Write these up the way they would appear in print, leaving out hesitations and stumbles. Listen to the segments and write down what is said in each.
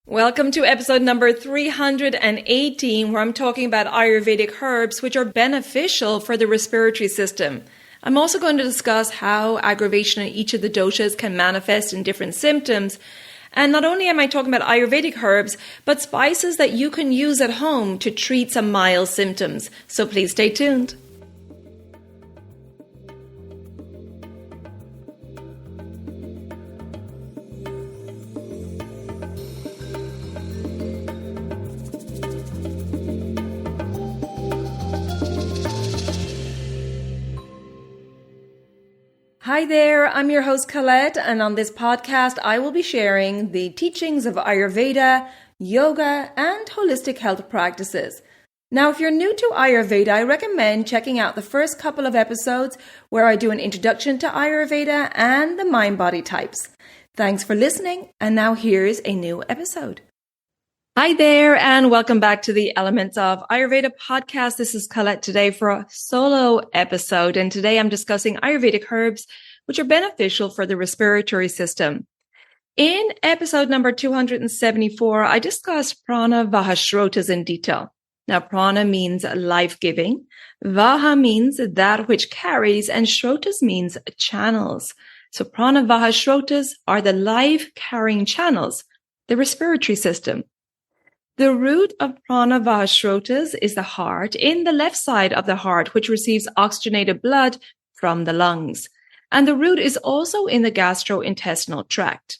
Welcome to episode number 318, where I'm talking about Ayurvedic herbs which are beneficial for the respiratory system. I'm also going to discuss how aggravation in each of the doshas can manifest in different symptoms. And not only am I talking about Ayurvedic herbs, but spices that you can use at home to treat some mild symptoms. So please stay tuned. Hi there, I'm your host Colette, and on this podcast I will be sharing the teachings of Ayurveda, yoga, and holistic health practices. Now, if you're new to Ayurveda, I recommend checking out the first couple of episodes where I do an introduction to Ayurveda and the mind-body types. Thanks for listening, and now here's a new episode. Hi there, and welcome back to the Elements of Ayurveda podcast. This is Colette today for a solo episode, and today I'm discussing Ayurvedic herbs which are beneficial for the respiratory system. In episode number 274, I discussed prana, vaha, srotas in detail. Now, prana means life-giving, vaha means that which carries, and srotas means channels. So prana, vaha, srotas are the life-carrying channels, the respiratory system. The root of prana, vaha, srotas is the heart, in the left side of the heart, which receives oxygenated blood from the lungs. And the root is also in the gastrointestinal tract.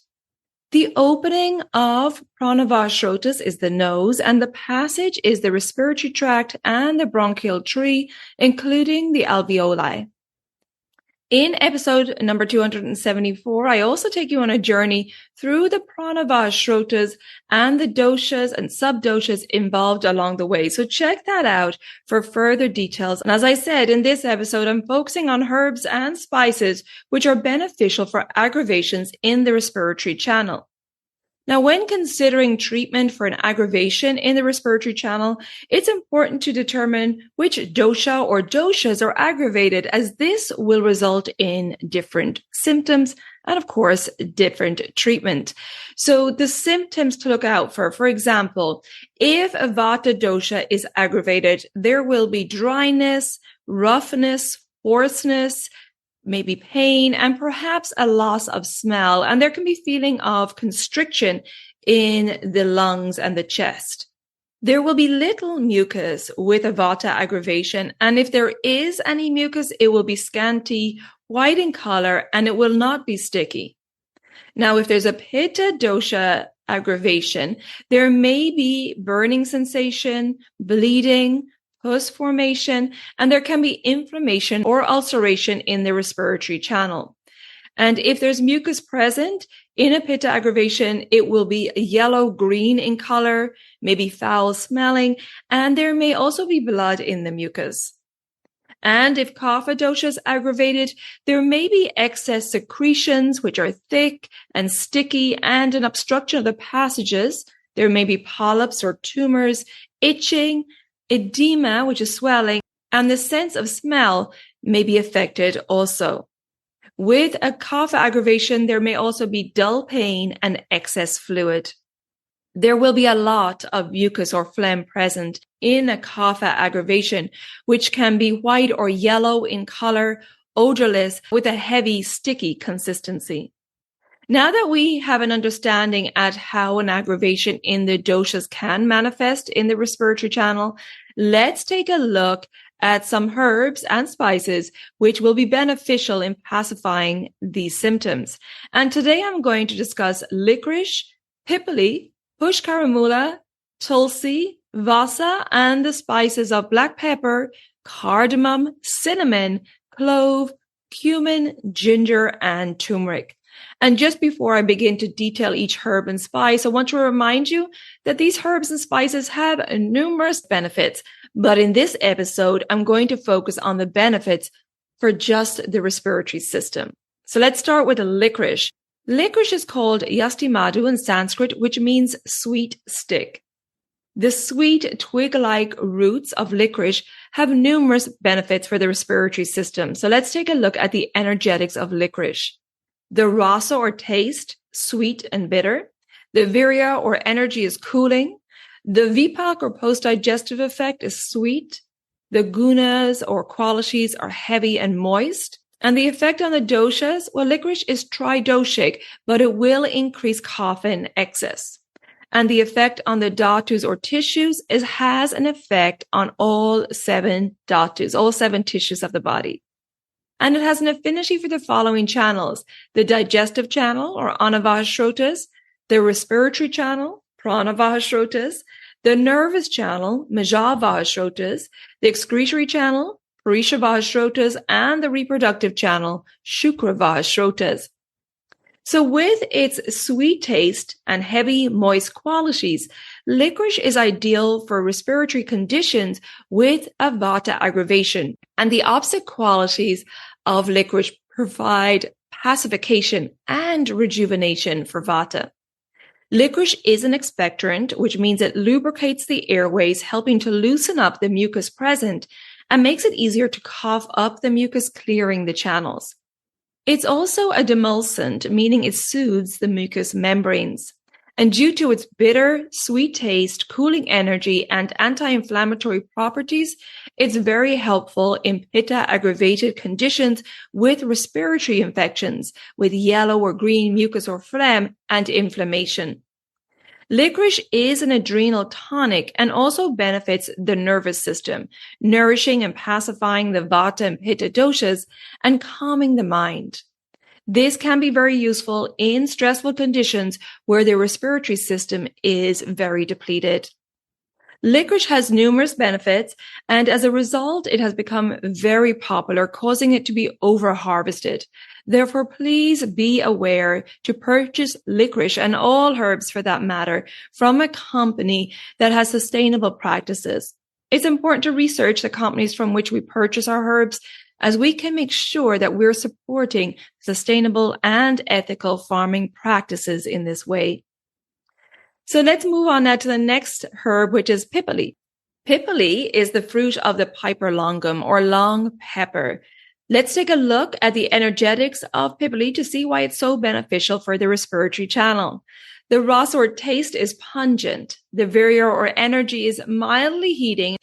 The opening of prana, vaha, srotas is the nose, and the passage is the respiratory tract and the bronchial tree, including the alveoli. In episode number 274, I also take you on a journey through the prana, vaha, srotas and the doshas and sub-doshas involved along the way. So check that out for further details. And as I said, in this episode, I'm focusing on herbs and spices which are beneficial for aggravations in the respiratory channel. Now, when considering treatment for an aggravation in the respiratory channel, it's important to determine which dosha or doshas are aggravated, as this will result in different symptoms and, of course, different treatment. So the symptoms to look out for example, if a vata dosha is aggravated, there will be dryness, roughness, hoarseness, maybe pain, and perhaps a loss of smell. And there can be feeling of constriction in the lungs and the chest. There will be little mucus with a vata aggravation. And if there is any mucus, it will be scanty, white in color, and it will not be sticky. Now, if there's a pitta dosha aggravation, there may be burning sensation, bleeding, pus formation, and there can be inflammation or ulceration in the respiratory channel. And if there's mucus present in a pitta aggravation, it will be yellow-green in color, maybe foul smelling, and there may also be blood in the mucus. And if kapha dosha is aggravated, there may be excess secretions which are thick and sticky and an obstruction of the passages. There may be polyps or tumors, itching, edema, which is swelling, and the sense of smell may be affected also. With a kapha aggravation, there may also be dull pain and excess fluid. There will be a lot of mucus or phlegm present in a kapha aggravation, which can be white or yellow in color, odorless, with a heavy, sticky consistency. Now that we have an understanding at how an aggravation in the doshas can manifest in the respiratory channel, let's take a look at some herbs and spices which will be beneficial in pacifying these symptoms. And today I'm going to discuss licorice, Pippali, Pushkarmoola, Tulsi, Vasa, and the spices of black pepper, cardamom, cinnamon, clove, cumin, ginger, and turmeric. And just before I begin to detail each herb and spice, I want to remind you that these herbs and spices have numerous benefits. But in this episode, I'm going to focus on the benefits for just the respiratory system. So let's start with licorice. Licorice is called yastimadu in Sanskrit, which means sweet stick. The sweet twig-like roots of licorice have numerous benefits for the respiratory system. So let's take a look at the energetics of licorice. The rasa or taste, sweet and bitter. The virya or energy is cooling. The vipak or post-digestive effect is sweet. The gunas or qualities are heavy and moist. And the effect on the doshas, well, licorice is tridoshic, but it will increase kapha in excess. And the effect on the dhatus or tissues has an effect on all 7 dhatus, all 7 tissues of the body. And it has an affinity for the following channels: the digestive channel or anavaha srotas, the respiratory channel, prana vaha srotas, the nervous channel, maja vaha srotas, the excretory channel, parisha vaha srotas, and the reproductive channel, shukra vaha srotas. So with its sweet taste and heavy, moist qualities, licorice is ideal for respiratory conditions with a vata aggravation. And the opposite qualities of licorice provide pacification and rejuvenation for vata. Licorice is an expectorant, which means it lubricates the airways, helping to loosen up the mucus present and makes it easier to cough up the mucus, clearing the channels. It's also a demulcent, meaning it soothes the mucous membranes. And due to its bitter, sweet taste, cooling energy, and anti-inflammatory properties, it's very helpful in pitta aggravated conditions with respiratory infections, with yellow or green mucus or phlegm, and inflammation. Licorice is an adrenal tonic and also benefits the nervous system, nourishing and pacifying the vata and pitta doshas and calming the mind. This can be very useful in stressful conditions where the respiratory system is very depleted. Licorice has numerous benefits, and as a result, it has become very popular, causing it to be over-harvested. Therefore, please be aware to purchase licorice and all herbs for that matter from a company that has sustainable practices. It's important to research the companies from which we purchase our herbs, as we can make sure that we're supporting sustainable and ethical farming practices in this way. So let's move on now to the next herb, which is Pippali. Pippali is the fruit of the piper longum or long pepper. Let's take a look at the energetics of Pippali to see why it's so beneficial for the respiratory channel. The rasa or taste is pungent. The virya or energy is mildly heating.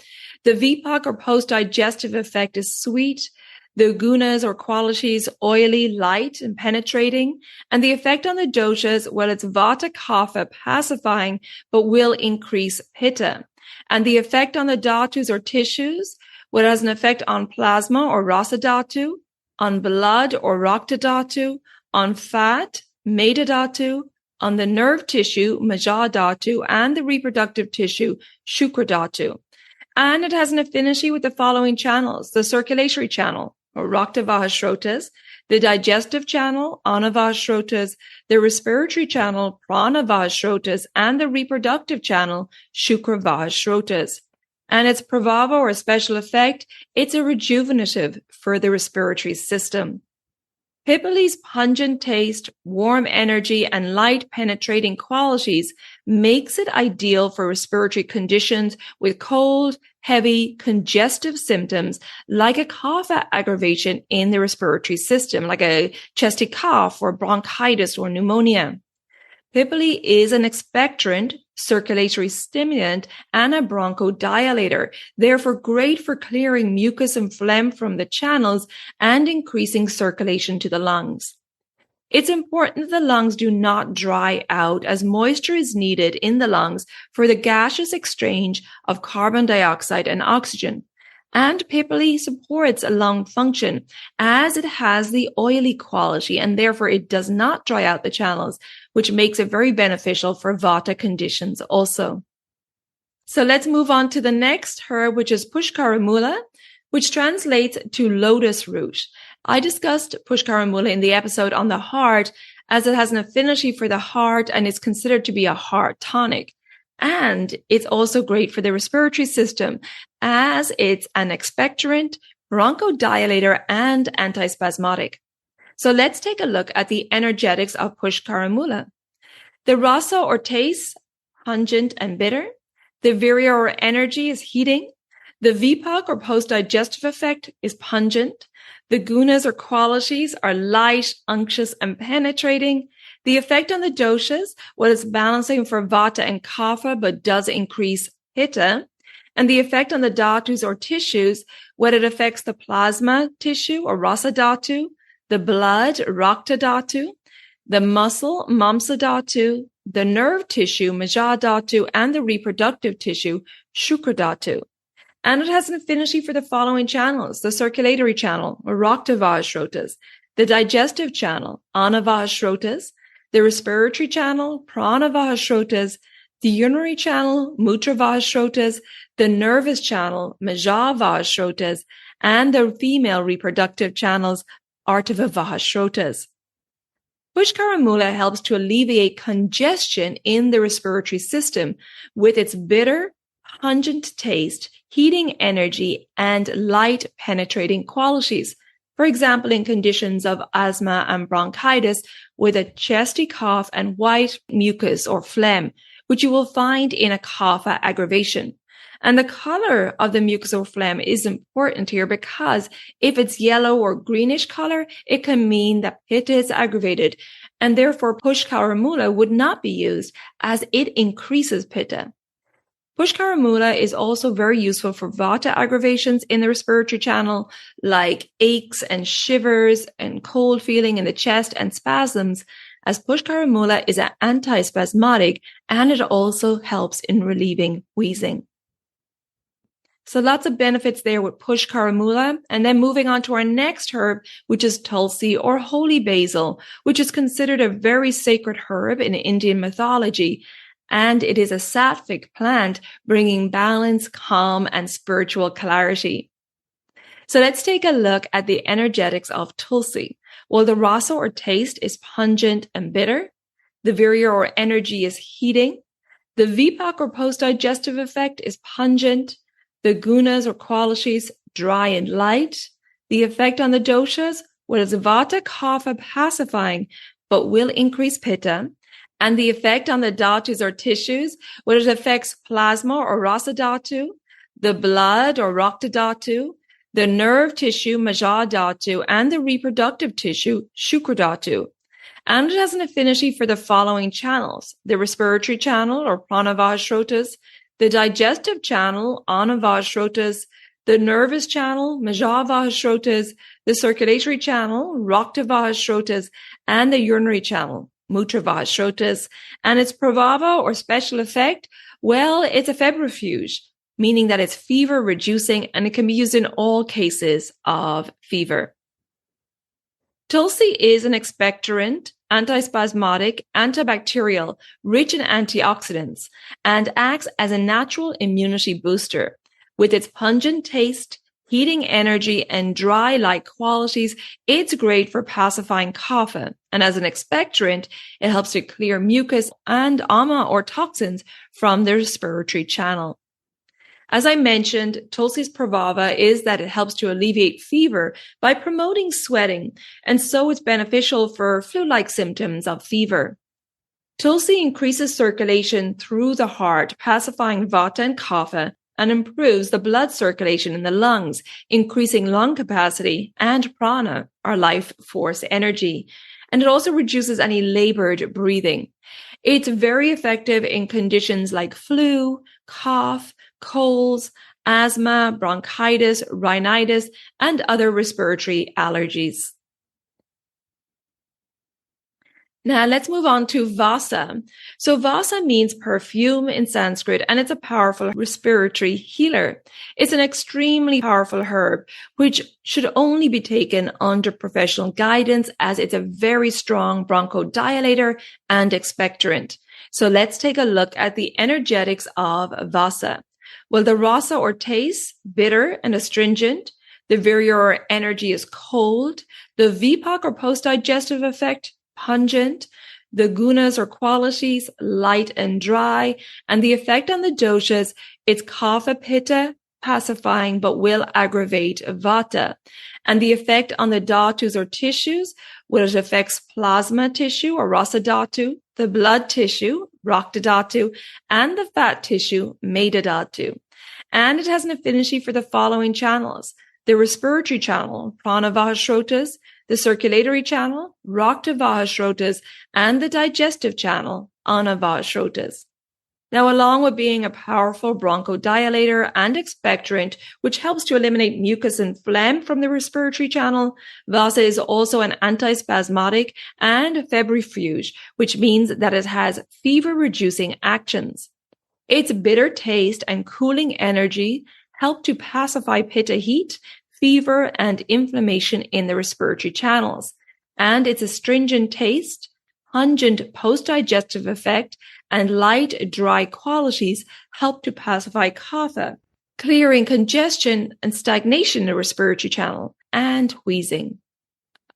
The vipak or post-digestive effect is sweet. The gunas or qualities, oily, light, and penetrating. And the effect on the doshas, well, it's vata kapha, pacifying, but will increase pitta. And the effect on the dhatus or tissues, well, it has an effect on plasma or rasa dhatu, on blood or rakta dhatu, on fat, meda dhatu, on the nerve tissue, maja dhatu, and the reproductive tissue, shukra dhatu. And it has an affinity with the following channels: the circulatory channel, or rakta vaha srotas, the digestive channel, anavaha srotas, the respiratory channel, prana vaha srotas, and the reproductive channel, shukra vaha srotas. And its prabhava or special effect, it's a rejuvenative for the respiratory system. Pippali's pungent taste, warm energy, and light penetrating qualities makes it ideal for respiratory conditions with cold, heavy, congestive symptoms like a kapha aggravation in the respiratory system, like a chesty cough or bronchitis or pneumonia. Pippali is an expectorant, circulatory stimulant, and a bronchodilator, therefore great for clearing mucus and phlegm from the channels and increasing circulation to the lungs. It's important that the lungs do not dry out, as moisture is needed in the lungs for the gaseous exchange of carbon dioxide and oxygen. And Pippali supports lung function as it has the oily quality, and therefore it does not dry out the channels, which makes it very beneficial for vata conditions also. So let's move on to the next herb, which is Pushkarmoola, which translates to lotus root. I discussed Pushkarmoola in the episode on the heart, as it has an affinity for the heart and is considered to be a heart tonic. And it's also great for the respiratory system, as it's an expectorant, bronchodilator, and antispasmodic. So let's take a look at the energetics of Pushkarmoola. The rasa or taste, pungent and bitter. The virya or energy is heating. The vipak or post-digestive effect is pungent. The gunas or qualities are light, unctuous, and penetrating. The effect on the doshas, well, it's balancing for vata and kapha, but does increase pitta. And the effect on the dhatus or tissues, when it affects the plasma tissue or rasa dhatu, the blood, rakta dhatu, the muscle, mamsa dhatu, the nerve tissue, maja dhatu, and the reproductive tissue, shukra dhatu. And it has an affinity for the following channels: the circulatory channel, or rakta vaha srotas, the digestive channel, ana vaha srotas, the respiratory channel, prana vaha srotas, the urinary channel, mutra vaha srotas, the nervous channel, maja vaha srotas, and the female reproductive channels, artava vaha srotas. Pushkarmoola helps to alleviate congestion in the respiratory system with its bitter, pungent taste, heating energy, and light penetrating qualities. For example, in conditions of asthma and bronchitis with a chesty cough and white mucus or phlegm, which you will find in a kapha aggravation. And the color of the mucus or phlegm is important here because if it's yellow or greenish color, it can mean that pitta is aggravated, and therefore Pushkarmoola would not be used as it increases pitta. Pushkarmoola is also very useful for vata aggravations in the respiratory channel, like aches and shivers and cold feeling in the chest and spasms, as Pushkarmoola is an antispasmodic and it also helps in relieving wheezing. So lots of benefits there with Pushkarmoola. And then moving on to our next herb, which is Tulsi or holy basil, which is considered a very sacred herb in Indian mythology. And it is a sattvic plant bringing balance, calm, and spiritual clarity. So let's take a look at the energetics of Tulsi. Well, the rasa or taste is pungent and bitter. The virya or energy is heating. The vipak or post-digestive effect is pungent. The gunas or qualities, dry and light. The effect on the doshas, well, is vata kapha pacifying, but will increase pitta. And the effect on the dhatus or tissues, well, it affects plasma or rasa dhatu, the blood or rakta dhatu, the nerve tissue, maja dhatu, and the reproductive tissue, shukra dhatu. And it has an affinity for the following channels: the respiratory channel or prana vaha srotas, the digestive channel, ana vaha srotas, the nervous channel, maja vaha srotas, the circulatory channel, rakta vaha srotas, and the urinary channel, mutra vaha srotas. And its prabhava or special effect, well, it's a febrifuge, meaning that it's fever reducing, and it can be used in all cases of fever. Tulsi is an expectorant, antispasmodic, antibacterial, rich in antioxidants, and acts as a natural immunity booster. With its pungent taste, heating energy, and dry-like qualities, it's great for pacifying kapha. And as an expectorant, it helps to clear mucus and ama or toxins from the respiratory channel. As I mentioned, Tulsi's prabhava is that it helps to alleviate fever by promoting sweating, and so it's beneficial for flu-like symptoms of fever. Tulsi increases circulation through the heart, pacifying vata and kapha, and improves the blood circulation in the lungs, increasing lung capacity and prana, or life force energy. And it also reduces any labored breathing. It's very effective in conditions like flu, cough, colds, asthma, bronchitis, rhinitis, and other respiratory allergies. Now let's move on to Vasa. So Vasa means perfume in Sanskrit, and it's a powerful respiratory healer. It's an extremely powerful herb, which should only be taken under professional guidance, as it's a very strong bronchodilator and expectorant. So let's take a look at the energetics of Vasa. Well, the rasa or taste, bitter and astringent. The virya or energy is cold. The vipak or post-digestive effect, pungent. The gunas or qualities, light and dry. And the effect on the doshas, it's kapha pitta, pacifying, but will aggravate vata. And the effect on the dhatus or tissues, well, it affects plasma tissue or rasa dhatu, the blood tissue, rakta dhatu, and the fat tissue, meda dhatu. And it has an affinity for the following channels: the respiratory channel, prana vaha srotas, the circulatory channel, Rakta Vaha srotas, and the digestive channel, Ana Vaha srotas. Now, along with being a powerful bronchodilator and expectorant, which helps to eliminate mucus and phlegm from the respiratory channel, Vasa is also an antispasmodic and febrifuge, which means that it has fever-reducing actions. Its bitter taste and cooling energy help to pacify pitta heat, fever, and inflammation in the respiratory channels. And its astringent taste, pungent post-digestive effect, and light, dry qualities help to pacify kapha, clearing congestion and stagnation in the respiratory channel, and wheezing.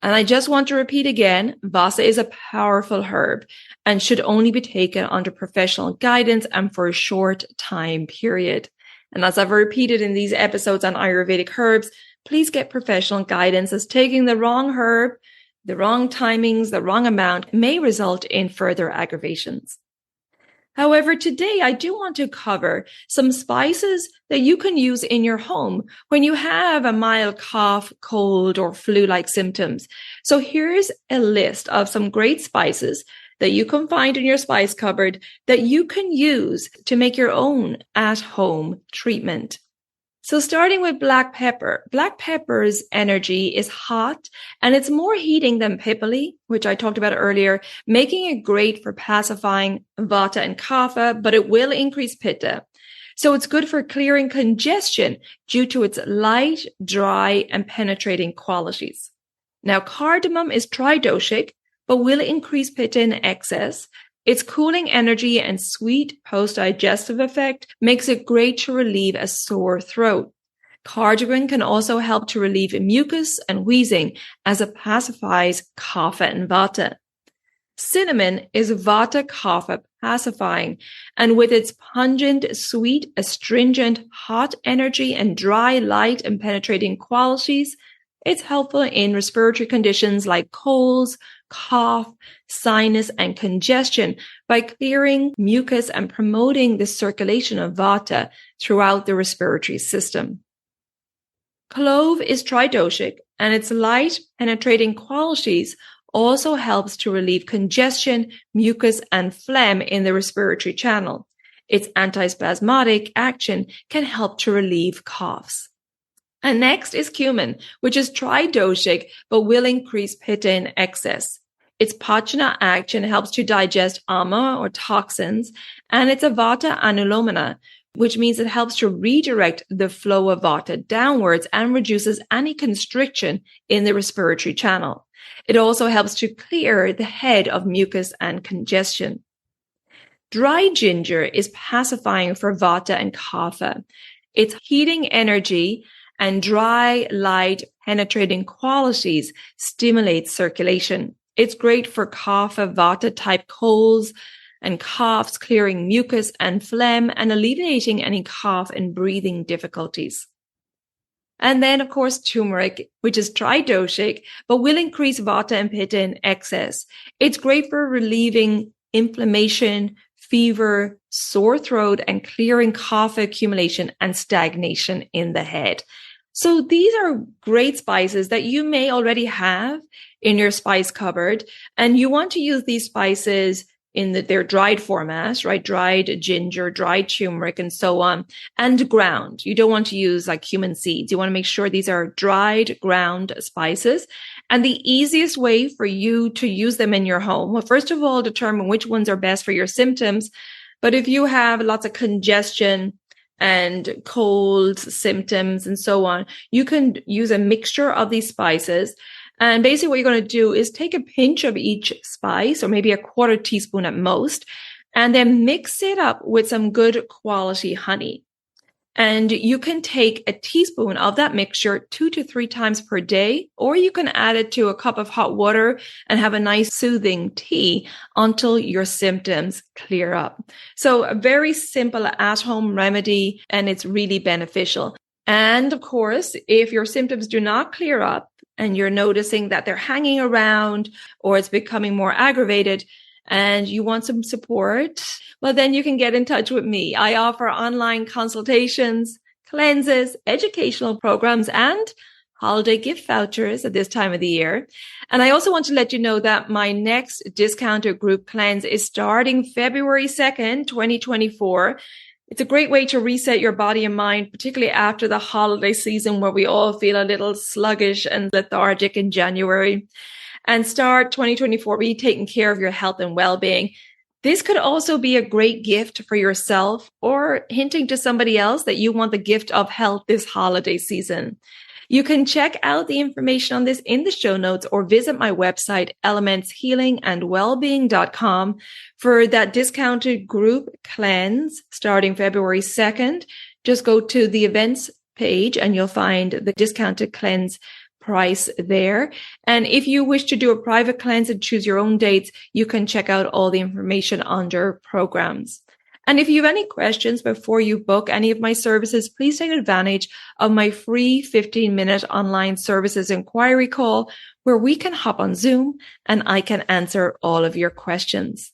And I just want to repeat again, Vasa is a powerful herb and should only be taken under professional guidance and for a short time period. And as I've repeated in these episodes on Ayurvedic herbs, please get professional guidance, as taking the wrong herb, the wrong timings, the wrong amount may result in further aggravations. However, today I do want to cover some spices that you can use in your home when you have a mild cough, cold, or flu-like symptoms. So here's a list of some great spices that you can find in your spice cupboard that you can use to make your own at-home treatment. So starting with black pepper. Black pepper's energy is hot and it's more heating than Pippali, which I talked about earlier, making it great for pacifying vata and kapha, but it will increase pitta. So it's good for clearing congestion due to its light, dry, and penetrating qualities. Now, cardamom is tridoshic, but will increase pitta in excess. Its cooling energy and sweet post-digestive effect makes it great to relieve a sore throat. Cardamom can also help to relieve mucus and wheezing as it pacifies kapha and vata. Cinnamon is vata kapha pacifying, and with its pungent, sweet, astringent, hot energy and dry, light, and penetrating qualities, it's helpful in respiratory conditions like colds, cough, sinus, and congestion by clearing mucus and promoting the circulation of vata throughout the respiratory system. Clove is tridoshic, and its light, penetrating qualities also helps to relieve congestion, mucus, and phlegm in the respiratory channel. Its antispasmodic action can help to relieve coughs. And next is cumin, which is tridoshic, but will increase pitta in excess. Its pachana action helps to digest ama or toxins, and it's a vata anulomana, which means it helps to redirect the flow of vata downwards and reduces any constriction in the respiratory channel. It also helps to clear the head of mucus and congestion. Dry ginger is pacifying for vata and kapha. Its heating energy and dry, light, penetrating qualities stimulate circulation. It's great for kapha, vata type colds and coughs, clearing mucus and phlegm and alleviating any cough and breathing difficulties. And then, of course, turmeric, which is tridoshic, but will increase vata and pitta in excess. It's great for relieving inflammation, fever, sore throat, and clearing kapha accumulation and stagnation in the head. So these are great spices that you may already have in your spice cupboard, and you want to use these spices in their dried format, right? Dried ginger, dried turmeric, and so on, and ground. You don't want to use like cumin seeds. You want to make sure these are dried, ground spices. And the easiest way for you to use them in your home, well, first of all, determine which ones are best for your symptoms. But if you have lots of congestion and cold symptoms and so on, you can use a mixture of these spices. And basically what you're going to do is take a pinch of each spice, or maybe a quarter teaspoon at most, and then mix it up with some good quality honey. And you can take a teaspoon of that mixture 2 to 3 times per day, or you can add it to a cup of hot water and have a nice soothing tea until your symptoms clear up. So a very simple at-home remedy, and it's really beneficial. And of course, if your symptoms do not clear up, and you're noticing that they're hanging around or it's becoming more aggravated and you want some support, well, then you can get in touch with me. I offer online consultations, cleanses, educational programs, and holiday gift vouchers at this time of the year. And I also want to let you know that my next discounted group cleanse is starting February 2nd, 2024. It's a great way to reset your body and mind, particularly after the holiday season where we all feel a little sluggish and lethargic in January, and start 2024 be taking care of your health and well-being. This could also be a great gift for yourself or hinting to somebody else that you want the gift of health this holiday season. You can check out the information on this in the show notes or visit my website, elementshealingandwellbeing.com, for that discounted group cleanse starting February 2nd. Just go to the events page and you'll find the discounted cleanse price there. And if you wish to do a private cleanse and choose your own dates, you can check out all the information under programs. And if you have any questions before you book any of my services, please take advantage of my free 15-minute online Services Enquiry Call, where we can hop on Zoom and I can answer all of your questions.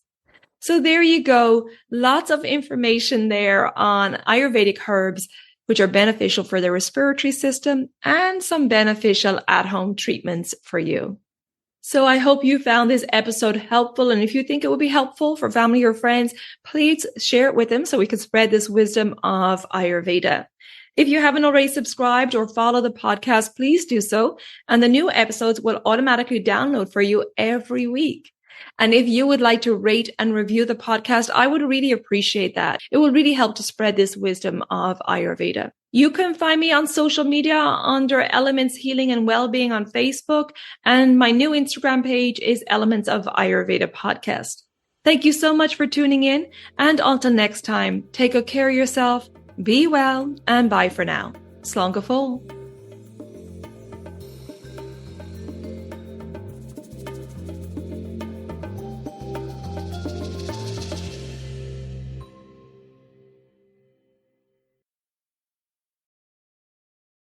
So there you go. Lots of information there on Ayurvedic herbs, which are beneficial for the respiratory system, and some beneficial at-home treatments for you. So I hope you found this episode helpful. And if you think it would be helpful for family or friends, please share it with them so we can spread this wisdom of Ayurveda. If you haven't already subscribed or followed the podcast, please do so. And the new episodes will automatically download for you every week. And if you would like to rate and review the podcast, I would really appreciate that. It will really help to spread this wisdom of Ayurveda. You can find me on social media under Elements Healing and Wellbeing on Facebook, and my new Instagram page is Elements of Ayurveda Podcast. Thank you so much for tuning in, and until next time, take good care of yourself, be well, and bye for now. Slán go fóill.